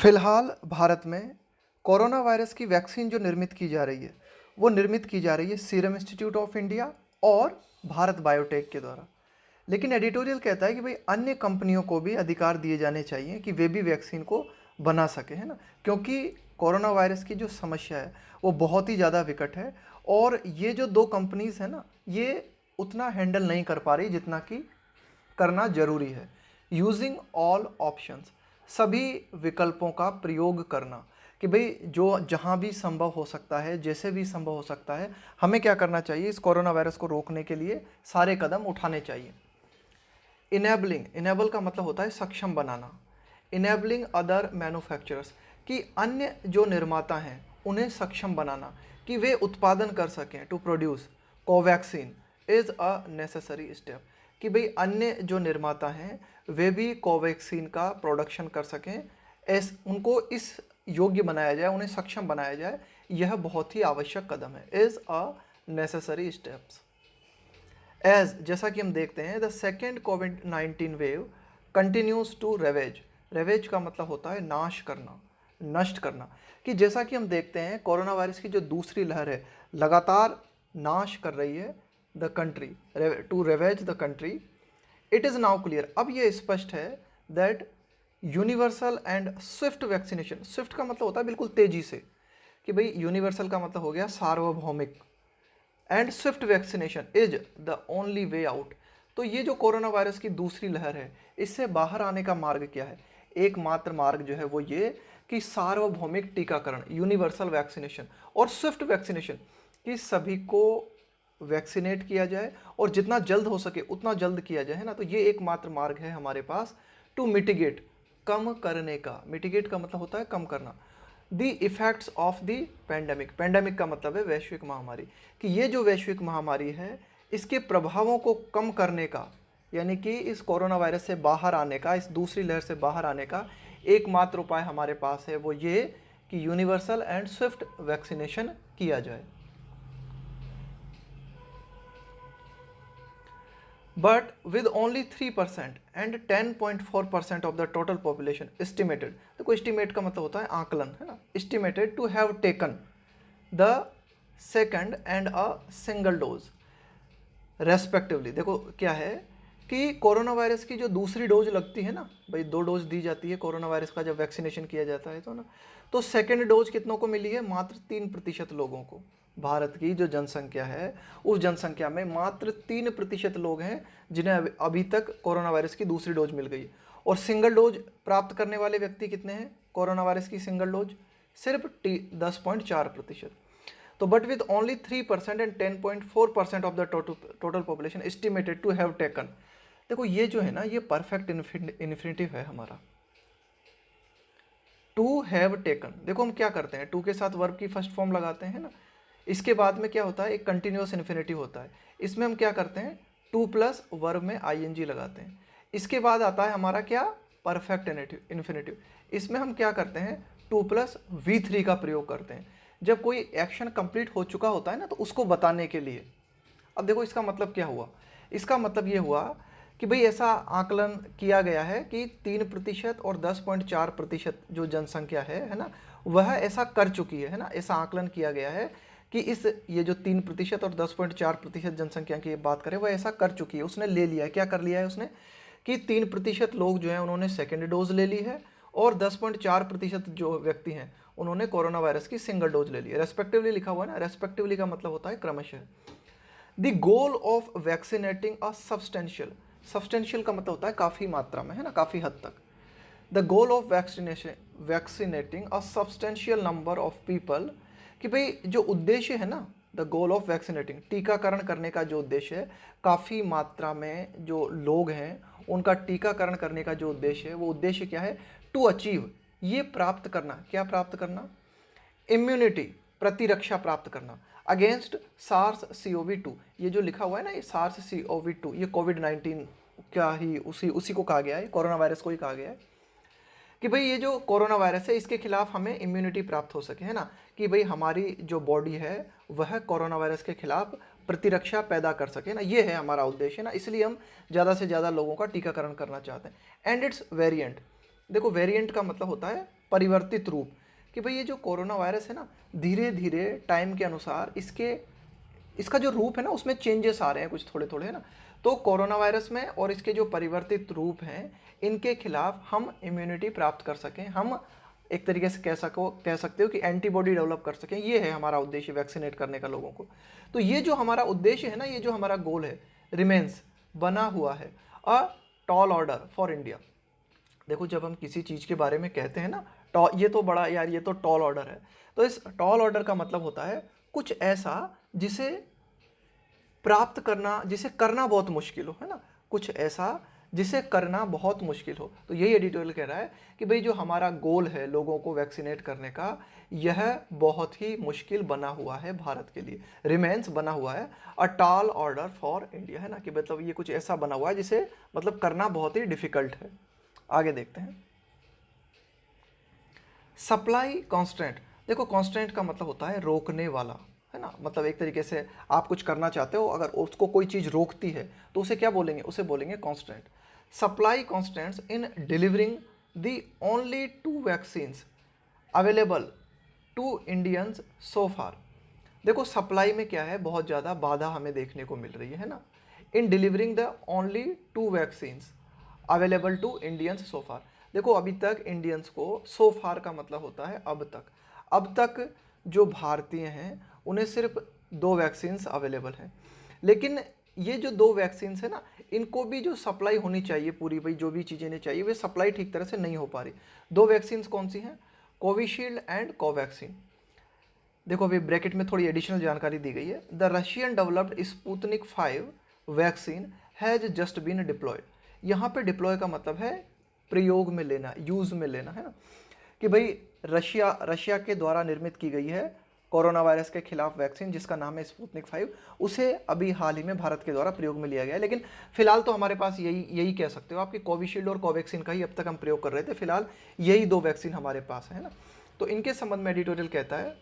फिलहाल भारत में corona virus की वैक्सीन जो निर्मित की जा रही है, वो निर्मित की जा रही है सीरम इंस्टीट्यूट ऑफ इंडिया और भारत बायोटेक के द्वारा। लेकिन एडिटोरियल कहता है कि भाई अन्य कंपनियों को भी अधिकार दिए जाने चाहिए कि वे भी वैक्सीन को बना सके, है ना। क्योंकि कोरोना वायरस की जो समस्या है वो बहुत ही ज़्यादा विकट है और ये जो दो कंपनीज है ना, ये उतना हैंडल नहीं कर पा रही जितना कि करना जरूरी है। यूजिंग ऑल ऑप्शंस, सभी विकल्पों का प्रयोग करना कि भाई जो जहाँ भी संभव हो सकता है, जैसे भी संभव हो सकता है, हमें क्या करना चाहिए, इस कोरोना वायरस को रोकने के लिए सारे कदम उठाने चाहिए। इनेबलिंग, इनेबल का मतलब होता है सक्षम बनाना। इनेबलिंग अदर मैन्युफैक्चरर्स, कि अन्य जो निर्माता हैं उन्हें सक्षम बनाना कि वे उत्पादन कर सकें। To produce Covaxin is a necessary step, कि भाई अन्य जो निर्माता हैं वे भी कोवैक्सीन का प्रोडक्शन कर सकें, उनको इस योग्य बनाया जाए, उन्हें सक्षम बनाया जाए, यह बहुत ही आवश्यक कदम है। Is a necessary steps. As, जैसा कि हम देखते हैं, द सेकेंड कोविड-19 wave continues to ravage. Ravage का मतलब होता है नाश करना, नष्ट करना, कि जैसा कि हम देखते हैं कोरोना वायरस की जो दूसरी लहर है लगातार नाश कर रही है the country, to ravage the country. It is now clear, अब ये स्पष्ट है that universal and swift vaccination, swift का मतलब होता है बिल्कुल तेजी से, कि भाई यूनिवर्सल का मतलब हो गया सार्वभौमिक, and swift vaccination is the only way out. तो ये जो कोरोना वायरस की दूसरी लहर है, इससे बाहर आने का मार्ग क्या है? एकमात्र मार्ग जो है वो ये कि सार्वभौमिक टीकाकरण, यूनिवर्सल वैक्सीनेशन और स्विफ्ट वैक्सीनेशन, कि सभी को वैक्सीनेट किया जाए और जितना जल्द हो सके उतना जल्द किया जाए, है ना। तो ये एकमात्र मार्ग है हमारे पास टू मिटिगेट, कम करने का। मिटिगेट का मतलब होता है कम करना। The effects of the pandemic, pandemic का मतलब है वैश्विक महामारी, कि ये जो वैश्विक महामारी है इसके प्रभावों को कम करने का, यानी कि इस कोरोना वायरस से बाहर आने का, इस दूसरी लहर से बाहर आने का एकमात्र उपाय हमारे पास है वो ये कि यूनिवर्सल एंड स्विफ्ट वैक्सीनेशन किया जाए। But with only 3% and 10.4% of the total population estimated, देखो एस्टिमेट का मतलब होता है आकलन, है ना, estimated to have taken the second and a single dose respectively. देखो क्या है कि कोरोना वायरस की जो दूसरी डोज लगती है ना, भाई 2 डोज दी जाती है कोरोना वायरस का जब वैक्सीनेशन किया जाता है तो ना, तो सेकेंड डोज कितनों को मिली है? मात्र 3% लोगों को। भारत की जो जनसंख्या है उस जनसंख्या में मात्र 3% लोग हैं जिन्हें अभी तक कोरोना वायरस की दूसरी डोज मिल गई। और सिंगल डोज प्राप्त करने वाले व्यक्ति कितने हैं कोरोना वायरस की सिंगल डोज? सिर्फ 10.4%। तो but with only 3% and 10.4% of the total population estimated to have taken. देखो ये जो है ना, ये परफेक्ट इन्फिनिटिव है हमारा, टू हैव टेकन। देखो हम क्या करते हैं, टू के साथ वर्ब की फर्स्ट फॉर्म लगाते हैं ना, इसके बाद में क्या होता है, एक कंटिन्यूअस इन्फिनिटिव होता है। इसमें हम क्या करते हैं, टू प्लस वर्ब में आईएनजी लगाते हैं। इसके बाद आता है हमारा क्या, परफेक्ट इन्फिनिटिव। इसमें हम क्या करते हैं, टू प्लस V3 का प्रयोग करते हैं जब कोई एक्शन कंप्लीट हो चुका होता है ना, तो उसको बताने के लिए। अब देखो इसका मतलब क्या हुआ, इसका मतलब ये हुआ कि भाई ऐसा आकलन किया गया है कि 3% और 10.4% जो जनसंख्या है ना, वह ऐसा कर चुकी है ना, ऐसा आकलन किया गया है कि इस ये जो 3% और 10.4% जनसंख्या की बात करें, वह ऐसा कर चुकी है, उसने ले लिया है। क्या कर लिया है उसने, कि 3% लोग जो हैं उन्होंने सेकेंड डोज ले ली है और 10.4% जो व्यक्ति हैं उन्होंने कोरोना वायरस की सिंगल डोज ले ली है। रेस्पेक्टिवली लिखा हुआ है ना, रेस्पेक्टिवली का मतलब होता है क्रमशः। The goal of vaccinating a substantial, substantial का मतलब होता है काफ़ी मात्रा में, है ना, काफ़ी हद तक। The goal of vaccinating a substantial number of people, कि भाई जो उद्देश्य है ना, द गोल ऑफ वैक्सीनेटिंग, टीकाकरण करने का जो उद्देश्य है, काफ़ी मात्रा में जो लोग हैं उनका टीकाकरण करने का जो उद्देश्य है, वो उद्देश्य क्या है, टू अचीव, ये प्राप्त करना, क्या प्राप्त करना, इम्यूनिटी, प्रतिरक्षा प्राप्त करना, अगेंस्ट सार्स CoV-2। ये जो लिखा हुआ है ना, ये सार्स CoV-2, ये कोविड-19 का ही उसी को कहा गया है, कोरोना वायरस को ही कहा गया है, कि भाई ये जो कोरोना वायरस है इसके खिलाफ हमें इम्यूनिटी प्राप्त हो सके, है ना, कि भाई हमारी जो बॉडी है वह कोरोना वायरस के खिलाफ प्रतिरक्षा पैदा कर सके ना, ये है हमारा उद्देश्य ना, इसलिए हम ज़्यादा से ज़्यादा लोगों का टीकाकरण करना चाहते हैं। एंड इट्स वेरिएंट, देखो वेरिएंट का मतलब होता है परिवर्तित रूप, कि भाई ये जो कोरोना वायरस है ना, धीरे धीरे टाइम के अनुसार इसका जो रूप है ना उसमें चेंजेस आ रहे हैं कुछ थोड़े थोड़े, है ना। तो कोरोना वायरस में और इसके जो परिवर्तित रूप हैं, इनके खिलाफ हम इम्यूनिटी प्राप्त कर सकें, हम एक तरीके से कह सकते हो कि एंटीबॉडी डेवलप कर सकें, ये है हमारा उद्देश्य वैक्सीनेट करने का लोगों को। तो ये जो हमारा उद्देश्य है ना, ये जो हमारा गोल है, रिमेन्स बना हुआ है a tall order for India. देखो जब हम किसी चीज़ के बारे में कहते हैं ना, ये तो बड़ा यार, ये तो टॉल ऑर्डर है, तो इस टॉल ऑर्डर का मतलब होता है कुछ ऐसा जिसे प्राप्त करना, जिसे करना बहुत मुश्किल हो, है ना, कुछ ऐसा जिसे करना बहुत मुश्किल हो। तो यही एडिटोरियल कह रहा है कि भाई जो हमारा गोल है लोगों को वैक्सीनेट करने का, यह बहुत ही मुश्किल बना हुआ है भारत के लिए, रिमेन्स बना हुआ है a tall order for India, है ना, कि मतलब ये कुछ ऐसा बना हुआ है जिसे मतलब करना बहुत ही डिफिकल्ट है। आगे देखते हैं, सप्लाई कांस्टेंट। देखो कांस्टेंट का मतलब होता है रोकने वाला, है ना, मतलब एक तरीके से आप कुछ करना चाहते हो, अगर उसको कोई चीज़ रोकती है तो उसे क्या बोलेंगे, उसे बोलेंगे constant. Supply constraints in delivering the only 2 vaccines available to Indians so far. देखो सप्लाई में क्या है, बहुत ज़्यादा बाधा हमें देखने को मिल रही है ना, in delivering the only 2 vaccines available to Indians so far. देखो अभी तक इंडियंस को, सो फार का मतलब होता है अब तक जो भारतीय हैं उन्हें सिर्फ 2 वैक्सीन्स अवेलेबल हैं, लेकिन ये जो 2 वैक्सीन्स है ना, इनको भी जो सप्लाई होनी चाहिए पूरी, भाई जो भी चीज़ें इन्हें चाहिए वे सप्लाई ठीक तरह से नहीं हो पा रही। 2 वैक्सीन्स कौन सी हैं, कोविशील्ड एंड कोवैक्सीन। देखो अभी ब्रैकेट में थोड़ी एडिशनल जानकारी दी गई है, the Russian developed Sputnik 5 vaccine has just been deployed. यहाँ पे डिप्लॉय का मतलब है प्रयोग में लेना, यूज़ में लेना, है ना, कि भाई रशिया के द्वारा निर्मित की गई है कोरोना वायरस के खिलाफ वैक्सीन जिसका नाम है स्पुतनिक 5, उसे अभी हाल ही में भारत के द्वारा प्रयोग में लिया गया है। लेकिन फिलहाल तो हमारे पास यही कह सकते हो आपकी कोविशील्ड और कोवैक्सीन का ही अब तक हम प्रयोग कर रहे थे, फिलहाल यही 2 वैक्सीन हमारे पास है ना। तो इनके संबंध में एडिटोरियल कहता है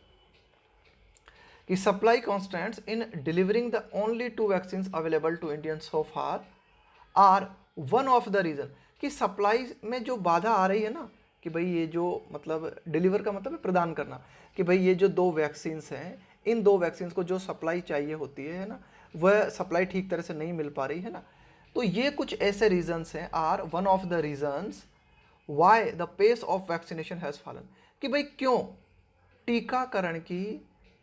कि supply constants in delivering the only 2 vaccine available to Indian so far are one of the reason, कि सप्लाई में जो बाधा आ रही है ना, कि भाई ये जो मतलब डिलीवर का मतलब है प्रदान करना, कि भाई ये जो 2 वैक्सीन्स हैं, इन 2 वैक्सीन्स को जो सप्लाई चाहिए होती है ना, वह सप्लाई ठीक तरह से नहीं मिल पा रही है ना। तो ये कुछ ऐसे रीजंस हैं, are one of the reasons why the pace of vaccination has fallen, कि भाई क्यों टीकाकरण की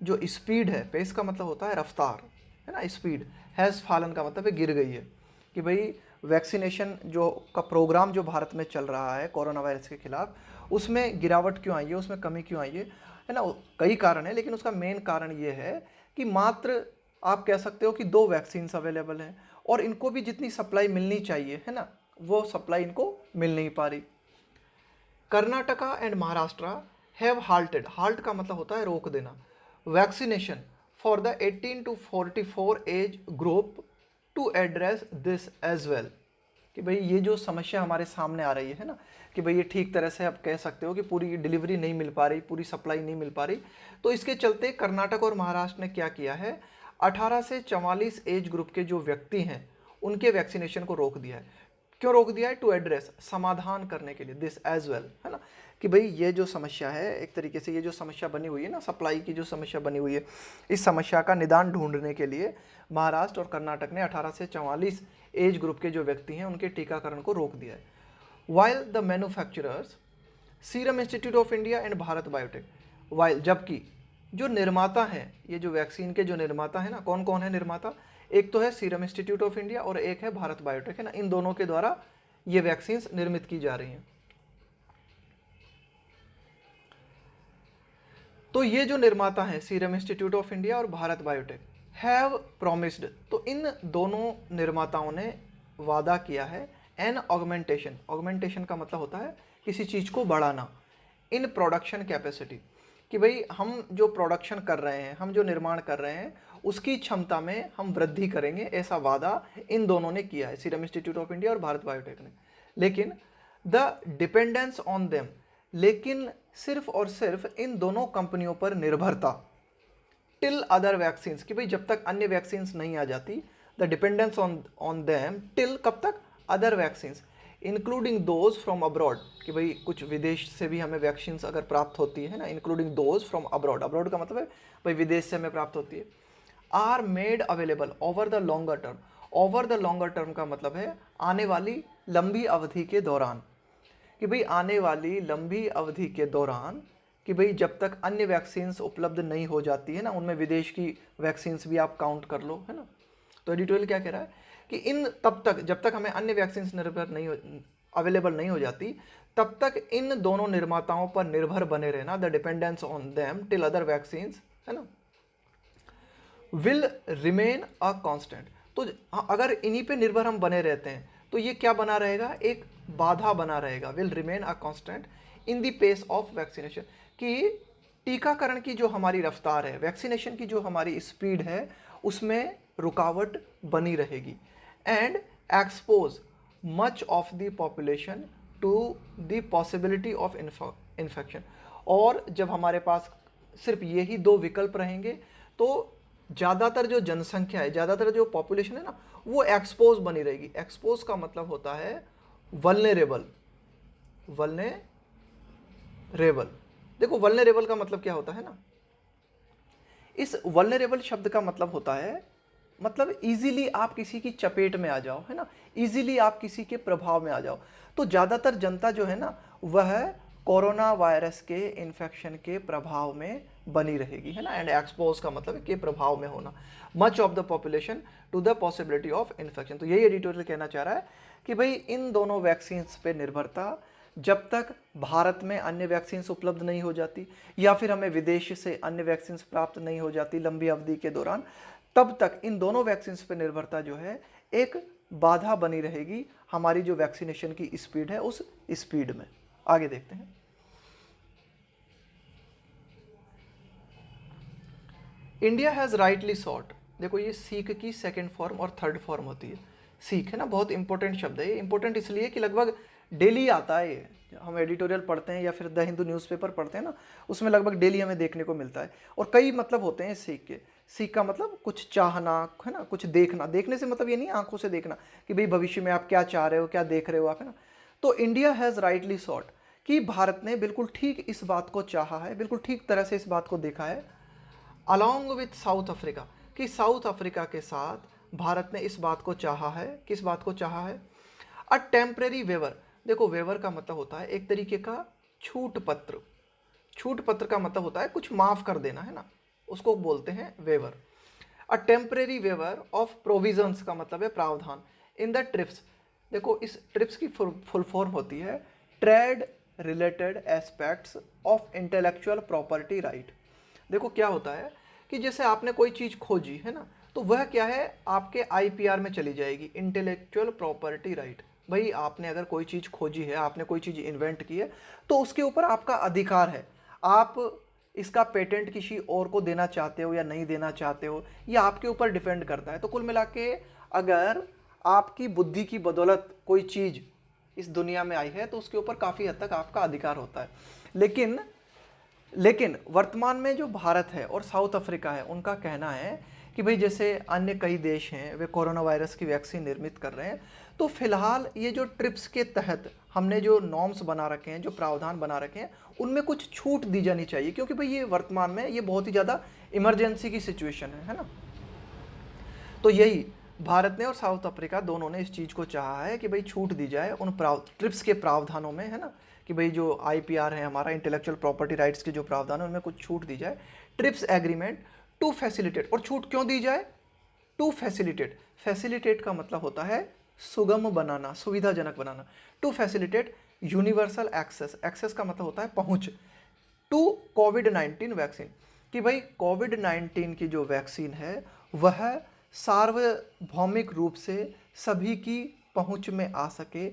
जो स्पीड है, पेस का मतलब होता है रफ्तार, है ना, स्पीड, हैज़ फॉलन का मतलब है गिर गई है, कि भाई वैक्सीनेशन जो का प्रोग्राम जो भारत में चल रहा है कोरोना वायरस के खिलाफ, उसमें गिरावट क्यों आई है, उसमें कमी क्यों आई है ना। कई कारण है, लेकिन उसका मेन कारण ये है कि मात्र आप कह सकते हो कि 2 वैक्सीन्स अवेलेबल हैं और इनको भी जितनी सप्लाई मिलनी चाहिए, है ना, वो सप्लाई इनको मिल नहीं पा रही। Karnataka and Maharashtra have halted, halt का मतलब होता है रोक देना, vaccination for the 18 to 44 age group to address this as well, कि भाई ये जो समस्या हमारे सामने आ रही है ना, कि भाई ये ठीक तरह से आप कह सकते हो कि पूरी डिलीवरी नहीं मिल पा रही, पूरी सप्लाई नहीं मिल पा रही, तो इसके चलते कर्नाटक और महाराष्ट्र ने क्या किया है, 18 से 44 एज ग्रुप के जो व्यक्ति हैं उनके वैक्सीनेशन को रोक दिया है। क्यों रोक दिया है, टू एड्रेस, समाधान करने के लिए, दिस एज वेल, है ना, कि भाई ये जो समस्या है, एक तरीके से ये जो समस्या बनी हुई है ना, सप्लाई की जो समस्या बनी हुई है, इस समस्या का निदान ढूंढने के लिए महाराष्ट्र और कर्नाटक ने 18 से 44 एज ग्रुप के जो व्यक्ति हैं उनके टीकाकरण को रोक दिया है। While the manufacturers serum institute of India and Bharat biotech, while जबकि जो निर्माता हैं, ये जो वैक्सीन के जो निर्माता हैं ना, कौन कौन है निर्माता, एक तो है सीरम इंस्टीट्यूट ऑफ इंडिया और एक है भारत बायोटेक, है ना, इन दोनों के द्वारा ये वैक्सीन निर्मित की जा रही हैं। तो ये जो निर्माता हैं सीरम इंस्टीट्यूट ऑफ इंडिया और भारत बायोटेक हैव प्रोमिस्ड, तो इन दोनों निर्माताओं ने वादा किया है एन ऑगमेंटेशन, ऑगमेंटेशन का मतलब होता है किसी चीज़ को बढ़ाना, इन प्रोडक्शन कैपेसिटी, कि भाई हम जो प्रोडक्शन कर रहे हैं, हम जो निर्माण कर रहे हैं उसकी क्षमता में हम वृद्धि करेंगे, ऐसा वादा इन दोनों ने किया है, सीरम इंस्टीट्यूट ऑफ इंडिया और भारत बायोटेक ने। लेकिन द डिपेंडेंस ऑन देम, लेकिन सिर्फ और सिर्फ इन दोनों कंपनियों पर निर्भरता, टिल अदर वैक्सीन्स, कि भाई जब तक अन्य वैक्सीन्स नहीं आ जाती, the dependence on them till, कब तक, other vaccines, including those from abroad, कि भाई कुछ विदेश से भी हमें वैक्सीन अगर प्राप्त होती है ना, including those from abroad, abroad का मतलब है भाई विदेश से हमें प्राप्त होती है, are made available over the longer term. Over the longer term का मतलब है आने वाली लंबी अवधि के दौरान, कि भाई आने वाली लंबी अवधि के दौरान, कि भाई जब तक अन्य वैक्सीन्स उपलब्ध नहीं हो जाती है ना, उनमें विदेश की वैक्सीन्स भी आप काउंट कर लो, है ना। तो एडिटोरियल क्या कह रहा है कि इन तब तक, जब तक हमें अन्य वैक्सीन्स निर्भर नहीं हो, अवेलेबल नहीं हो जाती, तब तक इन दोनों निर्माताओं पर निर्भर बने रहना, the dependence on them till other vaccines, है ना, विल रिमेन अ कांस्टेंट। तो अगर इन्हीं पे निर्भर हम बने रहते हैं तो ये क्या बना रहेगा, एक बाधा बना रहेगा, will remain a constant in the pace of vaccination, कि टीकाकरण की जो हमारी रफ्तार है, वैक्सीनेशन की जो हमारी स्पीड है, उसमें रुकावट बनी रहेगी, and expose much of the population to the possibility of infection. और जब हमारे पास सिर्फ यही दो विकल्प रहेंगे तो ज़्यादातर जो जनसंख्या है, ज़्यादातर जो पॉपुलेशन है ना, वो एक्सपोज बनी रहेगी। एक्सपोज का मतलब होता है वल्नरेबल, वल्नरेबल। देखो वल्नरेबल का मतलब क्या होता है ना, इस वल्नरेबल शब्द का मतलब होता है, मतलब इजीली आप किसी की चपेट में आ जाओ, है ना, इजीली आप किसी के प्रभाव में आ जाओ। तो ज़्यादातर जनता जो है ना, वह कोरोना वायरस के इन्फेक्शन के प्रभाव में बनी रहेगी, है ना, एंड एक्सपोज का मतलब के प्रभाव में होना, much of the population to the possibility of infection. तो यही एडिटोरियल कहना चाह रहा है कि भाई इन दोनों वैक्सीन्स पे निर्भरता, जब तक भारत में अन्य वैक्सीन्स उपलब्ध नहीं हो जाती या फिर हमें विदेश से अन्य वैक्सीन्स प्राप्त नहीं हो जाती लंबी अवधि के दौरान, तब तक इन दोनों वैक्सीन्स पर निर्भरता जो है एक बाधा बनी रहेगी हमारी जो वैक्सीनेशन की स्पीड है उस स्पीड में। आगे देखते हैं। इंडिया हैज़ राइटली सॉट, देखो ये सीक की सेकेंड फॉर्म और थर्ड फॉर्म होती है। सीक है ना, बहुत इंपॉर्टेंट शब्द है ये। इंपॉर्टेंट इसलिए कि लगभग डेली आता है ये, हम एडिटोरियल पढ़ते हैं या फिर द हिंदू न्यूज़पेपर पढ़ते हैं ना, उसमें लगभग डेली हमें देखने को मिलता है। और कई मतलब होते हैं सीक के। सीख का मतलब कुछ चाहना, है ना, कुछ देखना। देखने से मतलब ये नहीं आंखों से देखना कि भाई भविष्य में आप क्या चाह रहे हो, क्या देख रहे हो आप, है ना। तो इंडिया हैज़ राइटली सॉट, कि भारत ने बिल्कुल ठीक इस बात को चाहा है, बिल्कुल ठीक तरह से इस बात को देखा है, अलॉन्ग विथ साउथ अफ्रीका, कि साउथ अफ्रीका के साथ भारत ने इस बात को चाहा है, किस बात को चाहा है, अ टेम्परेरी वेवर। देखो वेवर का मतलब होता है एक तरीके का छूट पत्र। छूट पत्र का मतलब होता है कुछ माफ़ कर देना, है ना, उसको बोलते हैं waiver. A temporary waiver of provisions का मतलब है प्रावधान, इन द ट्रिप्स। देखो इस ट्रिप्स की फुल फॉर्म होती है trade related aspects of intellectual property right. देखो क्या होता है कि जैसे आपने कोई चीज़ खोजी, है ना, तो वह क्या है, आपके आईपीआर में चली जाएगी, इंटेलेक्चुअल प्रॉपर्टी राइट। भाई आपने अगर कोई चीज़ खोजी है, आपने कोई चीज़ इन्वेंट की है, तो उसके ऊपर आपका अधिकार है। आप इसका पेटेंट किसी और को देना चाहते हो या नहीं देना चाहते हो, ये आपके ऊपर डिपेंड करता है। तो कुल मिला के अगर आपकी बुद्धि की बदौलत कोई चीज़ इस दुनिया में आई है तो उसके ऊपर काफ़ी हद तक आपका अधिकार होता है। लेकिन वर्तमान में जो भारत है और साउथ अफ्रीका है, उनका कहना है कि भाई जैसे अन्य कई देश हैं वे कोरोना वायरस की वैक्सीन निर्मित कर रहे हैं, तो फिलहाल ये जो ट्रिप्स के तहत हमने जो नॉर्म्स बना रखे हैं, जो प्रावधान बना रखे हैं, उनमें कुछ छूट दी जानी चाहिए, क्योंकि भाई ये वर्तमान में ये बहुत ही ज़्यादा इमरजेंसी की सिचुएशन है ना। तो यही भारत ने और साउथ अफ्रीका दोनों ने इस चीज़ को चाहा है कि भाई छूट दी जाए उन ट्रिप्स के प्रावधानों में, है ना, कि भाई जो आईपीआर है हमारा, इंटेलेक्चुअल प्रॉपर्टी राइट्स के जो प्रावधान है, उनमें कुछ छूट दी जाए। ट्रिप्स एग्रीमेंट टू फैसिलिटेट, और छूट क्यों दी जाए, टू फैसिलिटेट। फैसिलिटेट का मतलब होता है सुगम बनाना, सुविधाजनक बनाना। To facilitate universal access, access का मतलब होता है पहुंच, टू कोविड-19 वैक्सीन, कि भाई कोविड-19 की जो वैक्सीन है वह सार्वभौमिक रूप से सभी की पहुंच में आ सके,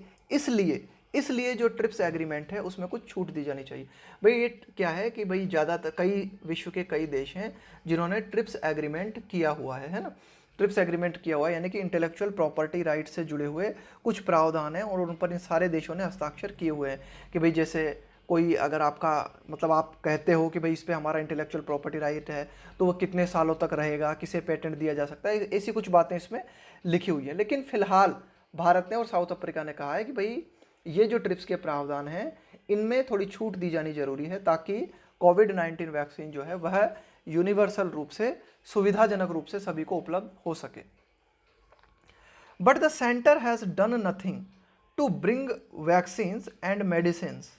इसलिए जो ट्रिप्स एग्रीमेंट है उसमें कुछ छूट दी जानी चाहिए। भाई ये क्या है कि भाई ज़्यादातर कई विश्व के कई देश हैं जिन्होंने ट्रिप्स एग्रीमेंट किया हुआ है ना। ट्रिप्स एग्रीमेंट किया हुआ है यानी कि इंटेलेक्चुअल प्रॉपर्टी राइट से जुड़े हुए कुछ प्रावधान हैं और उन पर इन सारे देशों ने हस्ताक्षर किए हुए हैं कि भाई जैसे कोई अगर आपका मतलब आप कहते हो कि भाई इस पे हमारा इंटेलेक्चुअल प्रॉपर्टी राइट है तो वो कितने सालों तक रहेगा, किसे पेटेंट दिया जा सकता है, ऐसी कुछ बातें इसमें लिखी हुई है। लेकिन फिलहाल भारत ने और साउथ अफ्रीका ने कहा है कि भाई ये जो ट्रिप्स के प्रावधान हैं इनमें थोड़ी छूट दी जानी जरूरी है ताकि कोविड-19 वैक्सीन जो है वह यूनिवर्सल रूप से, सुविधाजनक रूप से सभी को उपलब्ध हो सके। But the centre has done nothing to bring vaccines and medicines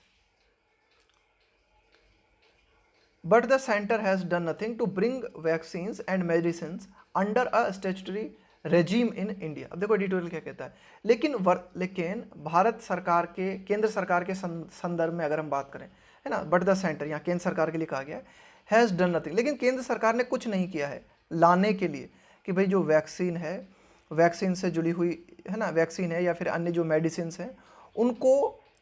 But the center has done nothing to bring vaccines and medicines under a statutory regime in India। अब देखो एडिटोरियल क्या कहता है, लेकिन भारत सरकार के, केंद्र सरकार के संदर्भ में अगर हम बात करें, है ना, बट द सेंटर यहाँ केंद्र सरकार के लिए कहा गया है, हैज़ डन नथिंग, लेकिन केंद्र सरकार ने कुछ नहीं किया है लाने के लिए कि भाई जो वैक्सीन है, वैक्सीन से जुड़ी हुई, है ना, वैक्सीन है या फिर अन्य जो मेडिसिन हैं उनको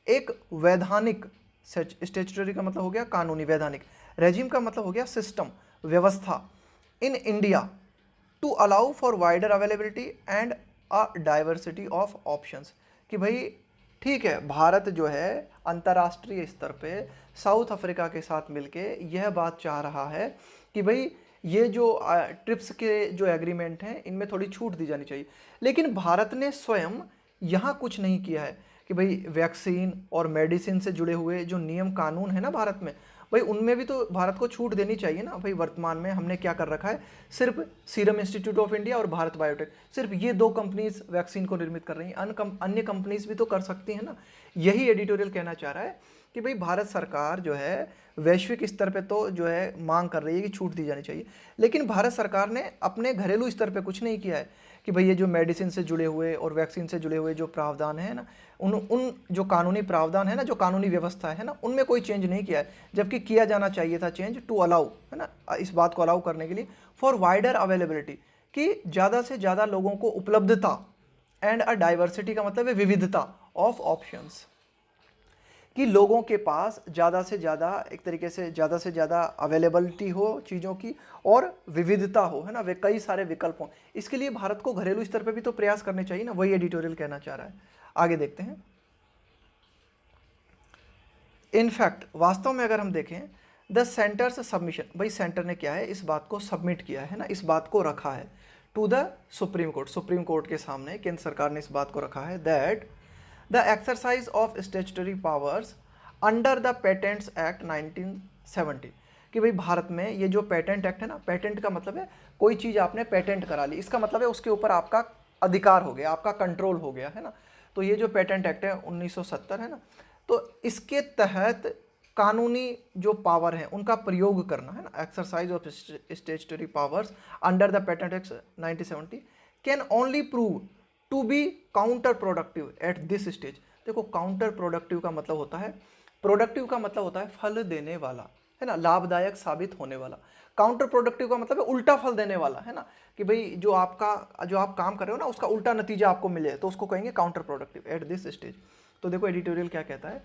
एक वैधानिक, स्टेचुटरी का मतलब हो गया कानूनी, वैधानिक, रेजिम का मतलब हो गया सिस्टम, व्यवस्था, in India to allow for wider availability and a diversity of options. कि भाई ठीक है, भारत जो है अंतर्राष्ट्रीय स्तर पे साउथ अफ्रीका के साथ मिलके यह बात चाह रहा है कि भाई ये जो ट्रिप्स के जो एग्रीमेंट हैं इनमें थोड़ी छूट दी जानी चाहिए, लेकिन भारत ने स्वयं यहाँ कुछ नहीं किया है कि भाई वैक्सीन और मेडिसिन से जुड़े हुए जो नियम कानून है ना भारत में, भाई उनमें भी तो भारत को छूट देनी चाहिए ना। भाई वर्तमान में हमने क्या कर रखा है, सिर्फ सीरम इंस्टीट्यूट ऑफ इंडिया और भारत बायोटेक, सिर्फ ये दो कंपनीज वैक्सीन को निर्मित कर रही हैं, अन्य कंपनीज भी तो कर सकती हैं ना। यही एडिटोरियल कहना चाह रहा है कि भाई भारत सरकार जो है वैश्विक स्तर पे तो जो है मांग कर रही है कि छूट दी जानी चाहिए, लेकिन भारत सरकार ने अपने घरेलू स्तर पे कुछ नहीं किया है कि भाई ये जो मेडिसिन से जुड़े हुए और वैक्सीन से जुड़े हुए जो प्रावधान है ना, उन जो कानूनी प्रावधान है ना, जो कानूनी व्यवस्था है ना, उनमें कोई चेंज नहीं किया है, जबकि किया जाना चाहिए था चेंज टू अलाउ, है ना, इस बात को अलाउ करने के लिए फॉर वाइडर अवेलेबिलिटी, कि ज़्यादा से ज़्यादा लोगों को उपलब्धता, एंड अ डाइवर्सिटी का मतलब है विविधता ऑफ ऑप्शंस, कि लोगों के पास ज़्यादा से ज़्यादा, एक तरीके से ज़्यादा अवेलेबिलिटी हो चीज़ों की और विविधता हो, है ना, वे कई सारे विकल्प हों। इसके लिए भारत को घरेलू स्तर पे भी तो प्रयास करने चाहिए ना, वही एडिटोरियल कहना चाह रहा है। आगे देखते हैं। इनफैक्ट वास्तव में अगर हम देखें द सेंटर्स सबमिशन, भाई सेंटर ने क्या है, इस बात को सबमिट किया है ना, इस बात को रखा है to the Supreme Court, Supreme Court के सामने केंद्र सरकार ने इस बात को रखा है that the exercise of statutory powers under the patents act 1970, कि भाई भारत में ये जो पेटेंट एक्ट है ना, पेटेंट का मतलब है कोई चीज़ आपने पेटेंट करा ली, इसका मतलब है उसके ऊपर आपका अधिकार हो गया, आपका कंट्रोल हो गया, है ना। तो ये जो पेटेंट एक्ट है 1970 है ना, तो इसके तहत कानूनी जो पावर है उनका प्रयोग करना, है ना, exercise of statutory powers under the patent act 1970 can only prove to be counter productive at this stage. देखो काउंटर प्रोडक्टिव का मतलब होता है, प्रोडक्टिव का मतलब होता है फल देने वाला, है ना, लाभदायक साबित होने वाला। काउंटर प्रोडक्टिव का मतलब है उल्टा फल देने वाला, है ना, कि भाई जो आप काम कर रहे हो ना उसका उल्टा नतीजा आपको मिले, तो उसको कहेंगे counter productive at this stage. तो देखो एडिटोरियल क्या कहता है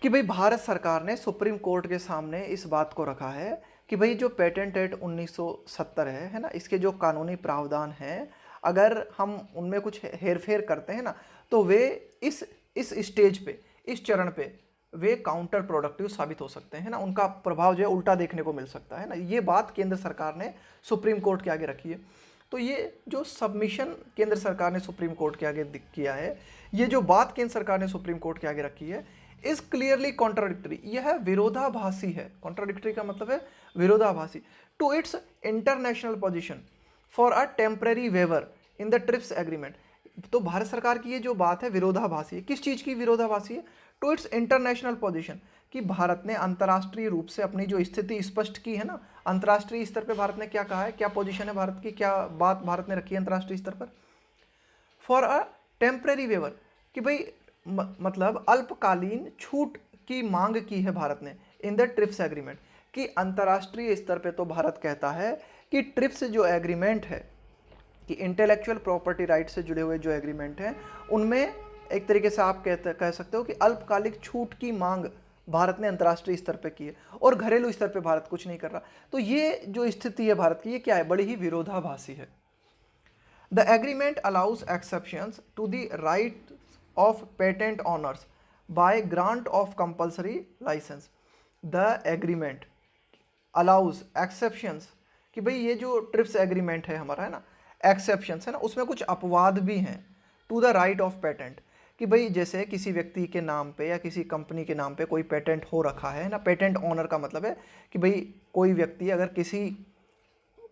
कि भाई भारत सरकार ने सुप्रीम कोर्ट के सामने इस बात को रखा है कि भाई जो पेटेंट एक्ट 1970 है ना, इसके जो कानूनी प्रावधान हैं अगर हम उनमें कुछ हेरफेर करते हैं ना, तो वे इस स्टेज पे, इस चरण पे वे काउंटर प्रोडक्टिव साबित हो सकते हैं ना, उनका प्रभाव जो है उल्टा देखने को मिल सकता है ना। ये बात केंद्र सरकार ने सुप्रीम कोर्ट के आगे रखी है। तो ये जो सबमिशन केंद्र सरकार ने सुप्रीम कोर्ट के आगे किया है, ये जो बात केंद्र सरकार ने सुप्रीम कोर्ट के आगे रखी है, इज क्लियरली कॉन्ट्राडिक्टरी, यह विरोधाभासी है। कॉन्ट्राडिक्टरी का मतलब है विरोधाभासी to its international position for a temporary waiver in the TRIPS agreement. तो भारत सरकार की ये जो बात है विरोधाभासी है, किस चीज़ की विरोधाभासी है, टू इट्स इंटरनेशनल पोजीशन, कि भारत ने अंतर्राष्ट्रीय रूप से अपनी जो स्थिति स्पष्ट की है ना, अंतर्राष्ट्रीय स्तर पे भारत ने क्या कहा है, क्या पोजीशन है भारत की, क्या बात भारत ने रखी है अंतर्राष्ट्रीय स्तर पर, फॉर अ टेम्पररी वेवर, कि भाई मतलब अल्पकालीन छूट की मांग की है भारत ने इन द ट्रिप्स एग्रीमेंट, कि अंतर्राष्ट्रीय स्तर पे तो भारत कहता है कि ट्रिप्स जो एग्रीमेंट है, कि इंटेलेक्चुअल प्रॉपर्टी राइट से जुड़े हुए जो एग्रीमेंट हैं उनमें एक तरीके से आप कह सकते हो कि अल्पकालिक छूट की मांग भारत ने अंतर्राष्ट्रीय स्तर पे की है और घरेलू स्तर पे भारत कुछ नहीं कर रहा। तो ये जो स्थिति है भारत की, ये क्या है, बड़ी ही विरोधाभासी है। The agreement allows exceptions to the right of patent owners by grant of compulsory licence. The agreement allows exceptions, कि भाई ये जो ट्रिप्स एग्रीमेंट है हमारा, है ना, एक्सेप्शंस है ना, उसमें कुछ अपवाद भी हैं to the right of patent, कि भाई जैसे किसी व्यक्ति के नाम पे या किसी कंपनी के नाम पे कोई पेटेंट हो रखा है ना, पेटेंट ऑनर का मतलब है कि भाई कोई व्यक्ति अगर किसी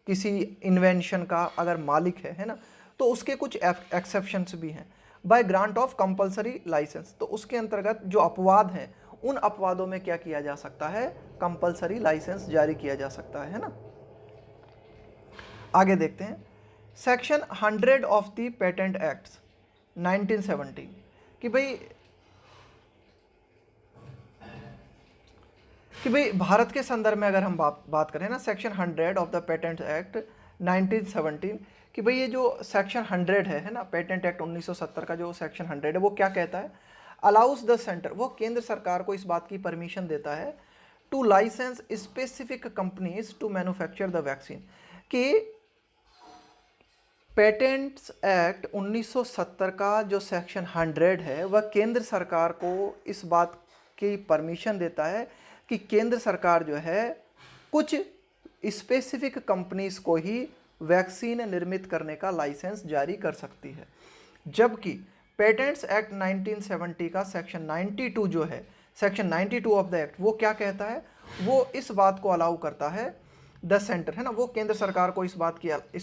किसी इन्वेंशन का अगर मालिक है ना, तो उसके कुछ एक्सेप्शंस भी हैं। By grant of compulsory licence, तो उसके अंतर्गत जो अपवाद हैं उन अपवादों में क्या किया जा सकता है, कंपलसरी लाइसेंस जारी किया जा सकता है ना। आगे देखते हैं section 100 of the patent acts 1970 कि भाई भारत के संदर्भ में अगर हम बात करें ना, section 100 of the patent act 1917 कि भाई ये जो सेक्शन 100 है ना, पेटेंट एक्ट 1970 का जो सेक्शन 100 है वो क्या कहता है, अलाउस द सेंटर, वो केंद्र सरकार को इस बात की परमिशन देता है to license specific companies to manufacture the vaccine, कि पेटेंट्स एक्ट 1970 का जो सेक्शन 100 है वह केंद्र सरकार को इस बात की परमिशन देता है कि केंद्र सरकार जो है कुछ स्पेसिफिक कंपनीज को ही वैक्सीन निर्मित करने का लाइसेंस जारी कर सकती है। जबकि पेटेंट्स एक्ट 1970 का सेक्शन 92 जो है, सेक्शन 92 ऑफ द एक्ट वो क्या कहता है, वो इस बात को अलाउ करता है, द सेंटर है ना, वो केंद्र सरकार को इस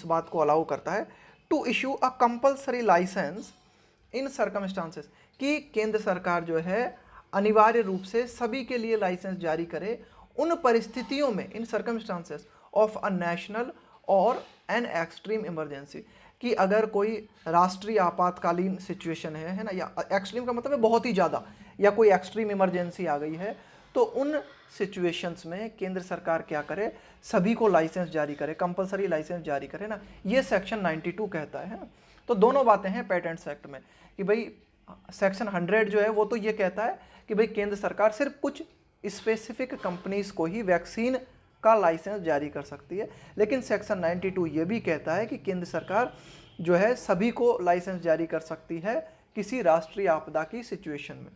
बात को अलाउ करता है to issue a compulsory licence in circumstances, कि केंद्र सरकार जो है अनिवार्य रूप से सभी के लिए लाइसेंस जारी करे उन परिस्थितियों में, इन सर्कमस्टांसेस ऑफ अ नेशनल और एन एक्सट्रीम इमरजेंसी, कि अगर कोई राष्ट्रीय आपातकालीन सिचुएशन है ना, या एक्सट्रीम का मतलब है बहुत ही ज़्यादा, या कोई एक्सट्रीम इमरजेंसी आ गई है, तो उन सिचुएशंस में केंद्र सरकार क्या करे, सभी को लाइसेंस जारी करे, कंपलसरी लाइसेंस जारी करे ना, ये सेक्शन 92 कहता है ना। तो दोनों बातें हैं पेटेंट्स एक्ट में कि भाई सेक्शन 100 जो है वो तो ये कहता है कि भाई केंद्र सरकार सिर्फ कुछ स्पेसिफिक कंपनीज को ही वैक्सीन का लाइसेंस जारी कर सकती है, लेकिन सेक्शन 92 ये भी कहता है कि केंद्र सरकार जो है सभी को लाइसेंस जारी कर सकती है किसी राष्ट्रीय आपदा की सिचुएशन में।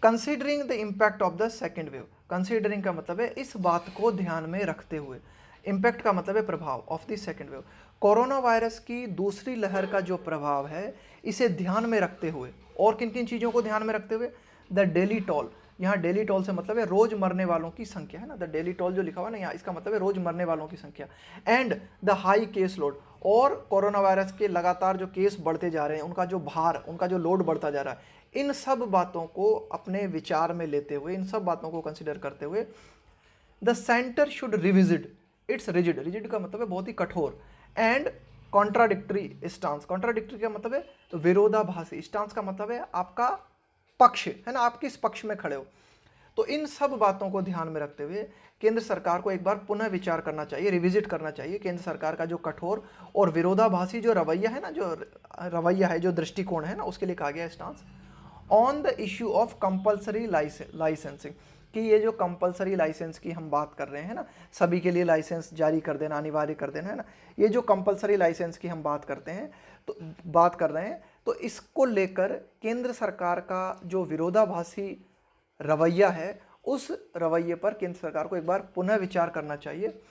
Considering the impact of the second wave, considering का मतलब है इस बात को ध्यान में रखते हुए, इम्पैक्ट का मतलब है प्रभाव, of the second wave, corona virus की दूसरी लहर का जो प्रभाव है इसे ध्यान में रखते हुए, और किन किन चीज़ों को ध्यान में रखते हुए, द डेली टॉल, यहाँ डेली टॉल से मतलब है रोज मरने वालों की संख्या है ना, द डेली टॉल जो लिखा हुआ ना यहाँ, इसका मतलब है रोज मरने वालों की संख्या, and the high case load, और कोरोना वायरस के लगातार जो केस बढ़ते जा रहे हैं, उनका जो भार, उनका जो लोड बढ़ता जा रहा है, इन सब बातों को अपने विचार में लेते हुए, इन सब बातों को कंसिडर करते हुए, the centre should revisit it's rigid, rigid का मतलब है बहुत ही कठोर, एंड कॉन्ट्राडिक्टरी स्टांस, कॉन्ट्राडिक्टरी का मतलब है तो विरोधाभासी, स्टांस का मतलब है आपका पक्ष है ना, आप किस पक्ष में खड़े हो। तो इन सब बातों को ध्यान में रखते हुए केंद्र सरकार को एक बार पुनः विचार करना चाहिए, रिविजिट करना चाहिए केंद्र सरकार का जो कठोर और विरोधाभासी जो रवैया है ना, जो रवैया है, जो दृष्टिकोण है ना, उसके लिए कहा गया stance on the issue of compulsory licensing, कि ये जो कंपलसरी लाइसेंस की हम बात कर रहे हैं ना, सभी के लिए लाइसेंस जारी कर देना, अनिवार्य कर देना है ना, ये जो कंपलसरी लाइसेंस की हम बात करते हैं तो बात कर रहे हैं, तो इसको लेकर केंद्र सरकार का जो विरोधाभासी रवैया है, उस रवैये पर केंद्र सरकार को एक बार पुनः विचार करना चाहिए।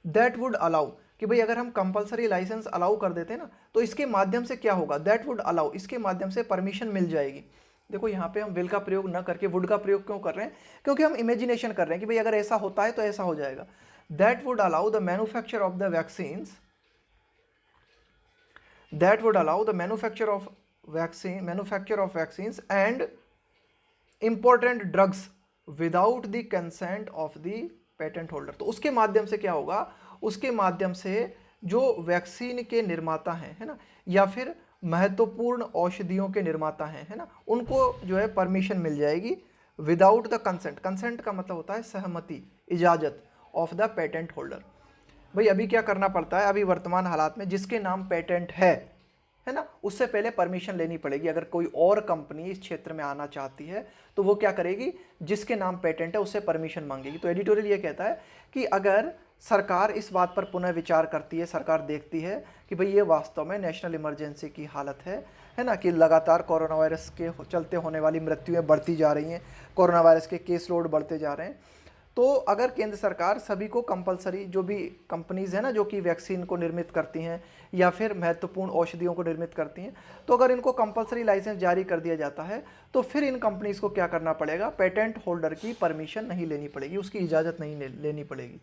दैट वुड अलाउ, कि भाई अगर हम कंपलसरी लाइसेंस अलाउ कर देते हैं ना, तो इसके माध्यम से क्या होगा, दैट वुड अलाउ, इसके माध्यम से परमिशन मिल जाएगी। देखो यहाँ पे हम विल का प्रयोग न करके वुड का प्रयोग क्यों कर रहे हैं, क्योंकि हम इमेजिनेशन कर रहे हैं कि भाई अगर ऐसा होता है तो ऐसा हो जाएगा। That would allow the manufacture of the vaccines, that would allow the manufacture of vaccines and important drugs without the consent of the patent holder. तो उसके माध्यम से क्या होगा, उसके माध्यम से जो वैक्सीन के निर्माता हैं है ना, या फिर महत्वपूर्ण औषधियों के निर्माता हैं है ना, उनको जो है परमिशन मिल जाएगी विदाउट द कंसेंट, कंसेंट का मतलब होता है सहमति, इजाज़त ऑफ द पेटेंट होल्डर। भाई अभी क्या करना पड़ता है, अभी वर्तमान हालात में जिसके नाम पेटेंट है ना, उससे पहले परमिशन लेनी पड़ेगी। अगर कोई और कंपनी इस क्षेत्र में आना चाहती है तो वो क्या करेगी, जिसके नाम पेटेंट है उससे परमिशन मांगेगी। तो एडिटोरियल ये कहता है कि अगर सरकार इस बात पर पुनः विचार करती है, सरकार देखती है कि भाई ये वास्तव में नेशनल इमरजेंसी की हालत है ना, कि लगातार कोरोना वायरस के चलते होने वाली मृत्युएं बढ़ती जा रही हैं, कोरोना वायरस के केस लोड बढ़ते जा रहे हैं, तो अगर केंद्र सरकार सभी को कंपलसरी, जो भी कंपनीज है ना जो कि वैक्सीन को निर्मित करती हैं या फिर महत्वपूर्ण औषधियों को निर्मित करती हैं, तो अगर इनको कंपलसरी लाइसेंस जारी कर दिया जाता है तो फिर इन कंपनीज को क्या करना पड़ेगा, पेटेंट होल्डर की परमिशन नहीं लेनी पड़ेगी, उसकी इजाज़त नहीं लेनी पड़ेगी।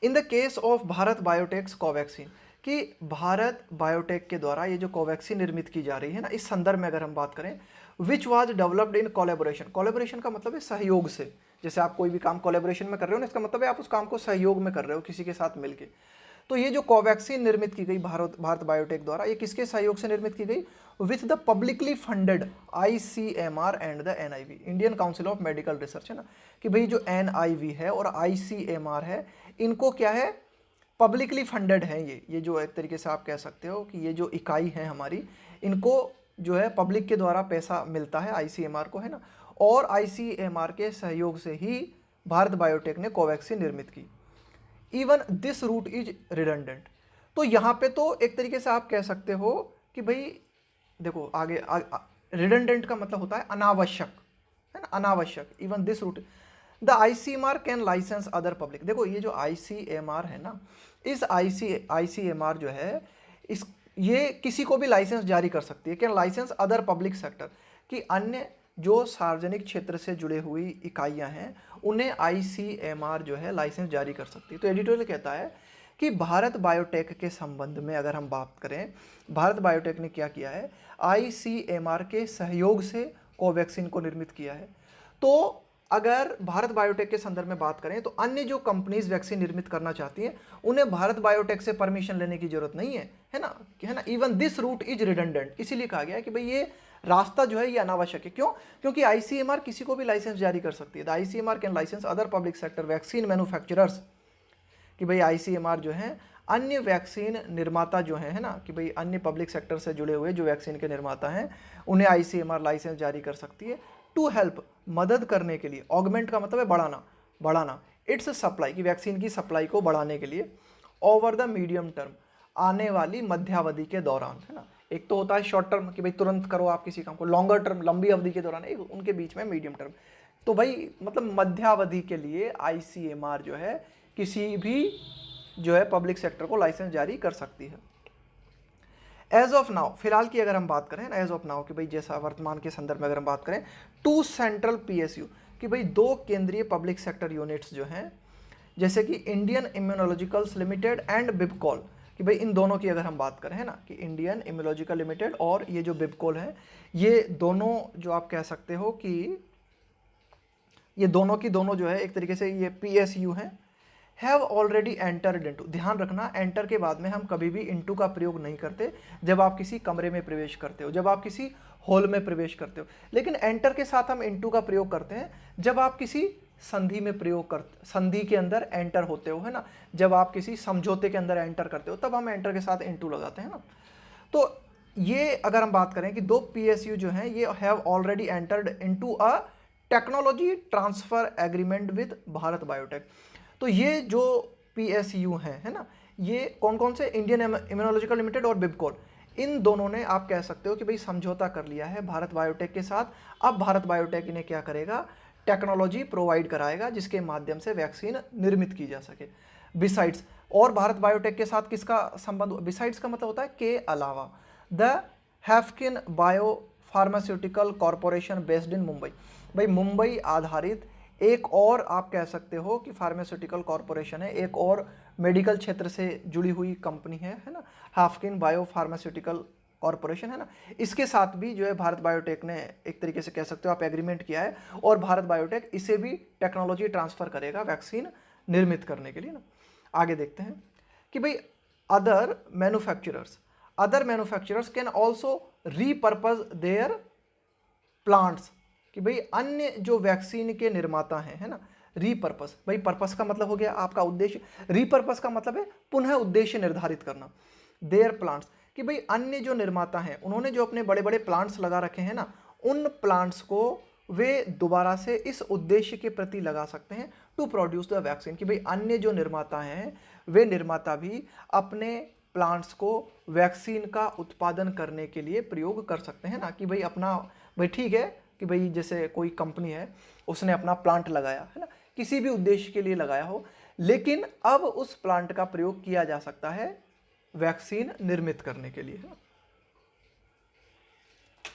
In the case of Bharat biotechs Covaxin, कि भारत बायोटेक के द्वारा ये जो कोवैक्सीन निर्मित की जा रही है ना, इस संदर्भ में अगर हम बात करें, which was developed in collaboration, collaboration का मतलब है सहयोग से, जैसे आप कोई भी काम कोलेबोरेशन में कर रहे हो ना, इसका मतलब है आप उस काम को सहयोग में कर रहे हो किसी के साथ मिलके। तो ये जो कोवैक्सीन निर्मित की गई भारत बायोटेक द्वारा, ये किसके सहयोग से निर्मित की गई, with the publicly funded ICMR and the NIV, Indian council of medical research, है ना, कि भाई जो NIV है और ICMR है, इनको क्या है, पब्लिकली फंडेड है ये जो एक तरीके से आप कह सकते हो कि ये जो इकाई है हमारी, इनको जो है पब्लिक के द्वारा पैसा मिलता है ICMR को, है ना, और ICMR के सहयोग से ही भारत बायोटेक ने कोवैक्सीन निर्मित की। Even this route is redundant, तो यहाँ पे तो एक तरीके से आप कह सकते हो कि भाई देखो आगे रिडंडेंट का मतलब होता है अनावश्यक, है ना, अनावश्यक। Even this route the ICMR can license other public, देखो ये जो ICMR है ना, इस ICMR जो है इस ये किसी को भी लाइसेंस जारी कर सकती है, can license other public sector, कि अन्य जो सार्वजनिक क्षेत्र से जुड़े हुई इकाइयां हैं उन्हें ICMR जो है लाइसेंस जारी कर सकती है। तो एडिटोरियल कहता है कि भारत बायोटेक के संबंध में अगर हम बात करें, भारत बायोटेक ने क्या किया है, ICMR के सहयोग से कोवैक्सीन को निर्मित किया है। तो अगर भारत बायोटेक के संदर्भ में बात करें तो अन्य जो कंपनीज वैक्सीन निर्मित करना चाहती हैं उन्हें भारत बायोटेक से परमिशन लेने की जरूरत नहीं है ना। Even this route is redundant, इसीलिए कहा गया है कि भाई ये रास्ता जो है ये अनावश्यक है। क्यों? क्योंकि ICMR किसी को भी लाइसेंस जारी कर सकती है। The ICMR can license other public sector vaccine manufacturers, कि भाई ICMR जो है अन्य वैक्सीन निर्माता जो है ना, कि भाई अन्य पब्लिक सेक्टर से जुड़े हुए जो वैक्सीन के निर्माता हैं उन्हें ICMR लाइसेंस जारी कर सकती है टू हेल्प, मदद करने के लिए, ऑगमेंट का मतलब है बढ़ाना इट्स सप्लाई, की वैक्सीन की सप्लाई को बढ़ाने के लिए, ओवर द मीडियम टर्म, आने वाली मध्यावधि के दौरान, है ना। एक तो होता है शॉर्ट टर्म कि भाई तुरंत करो आप किसी काम को, लॉन्गर टर्म लंबी अवधि के दौरान, एक उनके बीच में मीडियम टर्म। तो भाई मतलब मध्यावधि के लिए ICMR जो है किसी भी जो है पब्लिक सेक्टर को लाइसेंस जारी कर सकती है। एज ऑफ नाउ, फिलहाल की अगर हम बात करें ना, एज ऑफ नाउ कि भाई जैसा वर्तमान के संदर्भ में अगर हम बात करें, 2 सेंट्रल PSU, कि भाई 2 केंद्रीय पब्लिक सेक्टर यूनिट्स जो हैं, जैसे कि इंडियन इम्यूनोलॉजिकल्स लिमिटेड एंड बिबकॉल, कि भाई इन दोनों की अगर हम बात करें, है ना, कि इंडियन इम्यूनोलॉजिकल लिमिटेड और ये जो बिबकॉल है, ये दोनों जो आप कह सकते हो कि ये दोनों की दोनों जो है एक तरीके से ये PSU हैं, हैव ऑलरेडी एंटर्ड इनटू, ध्यान रखना एंटर के बाद में हम कभी भी इनटू का प्रयोग नहीं करते जब आप किसी कमरे में प्रवेश करते हो, जब आप किसी हॉल में प्रवेश करते हो, लेकिन एंटर के साथ हम इनटू का प्रयोग करते हैं जब आप किसी संधि में प्रयोग करते, संधि के अंदर एंटर होते हो, है ना, जब आप किसी समझौते के अंदर एंटर करते हो तब हम एंटर के साथ इनटू लगाते हैं ना। तो ये अगर हम बात करें कि 2 PSU जो हैं ये have already entered into a technology transfer agreement with Bharat biotech. तो ये जो PSU हैं, है ना, ये कौन कौन से, इंडियन इम्यूनोलॉजिकल लिमिटेड और बिबकॉल, इन दोनों ने आप कह सकते हो कि भाई समझौता कर लिया है भारत बायोटेक के साथ। अब भारत बायोटेक इन्हें क्या करेगा, टेक्नोलॉजी प्रोवाइड कराएगा जिसके माध्यम से वैक्सीन निर्मित की जा सके। बिसाइड्स, और भारत बायोटेक के साथ किसका संबंध, बिसाइड्स का मतलब होता है के अलावा, the Haffkine bio pharmaceutical corporation based in Mumbai, भाई मुंबई आधारित एक और आप कह सकते हो कि फार्मास्यूटिकल कॉरपोरेशन है, एक और मेडिकल क्षेत्र से जुड़ी हुई कंपनी है ना, हाफकिन बायो फार्मास्यूटिकल कॉरपोरेशन, है ना। इसके साथ भी जो है भारत बायोटेक ने एक तरीके से कह सकते हो आप एग्रीमेंट किया है, और भारत बायोटेक इसे भी टेक्नोलॉजी ट्रांसफर करेगा वैक्सीन निर्मित करने के लिए ना। आगे देखते हैं कि भाई other manufacturers can also repurpose their plants, कि भाई अन्य जो वैक्सीन के निर्माता हैं, है ना, रीपर्पस, भाई पर्पस का मतलब हो गया आपका उद्देश्य, रीपर्पस का मतलब है पुनः उद्देश्य निर्धारित करना। देयर प्लांट्स, कि भाई अन्य जो निर्माता हैं उन्होंने जो अपने बड़े बड़े प्लांट्स लगा रखे हैं ना, उन प्लांट्स को वे दोबारा से इस उद्देश्य के प्रति लगा सकते हैं टू प्रोड्यूस द वैक्सीन, कि भाई अन्य जो निर्माता हैं वे निर्माता भी अपने प्लांट्स को वैक्सीन का उत्पादन करने के लिए प्रयोग कर सकते हैं ना, कि भाई अपना, भाई ठीक है कि भाई जैसे कोई कंपनी है, उसने अपना प्लांट लगाया है ना, किसी भी उद्देश्य के लिए लगाया हो, लेकिन अब उस प्लांट का प्रयोग किया जा सकता है वैक्सीन निर्मित करने के लिए, है ना।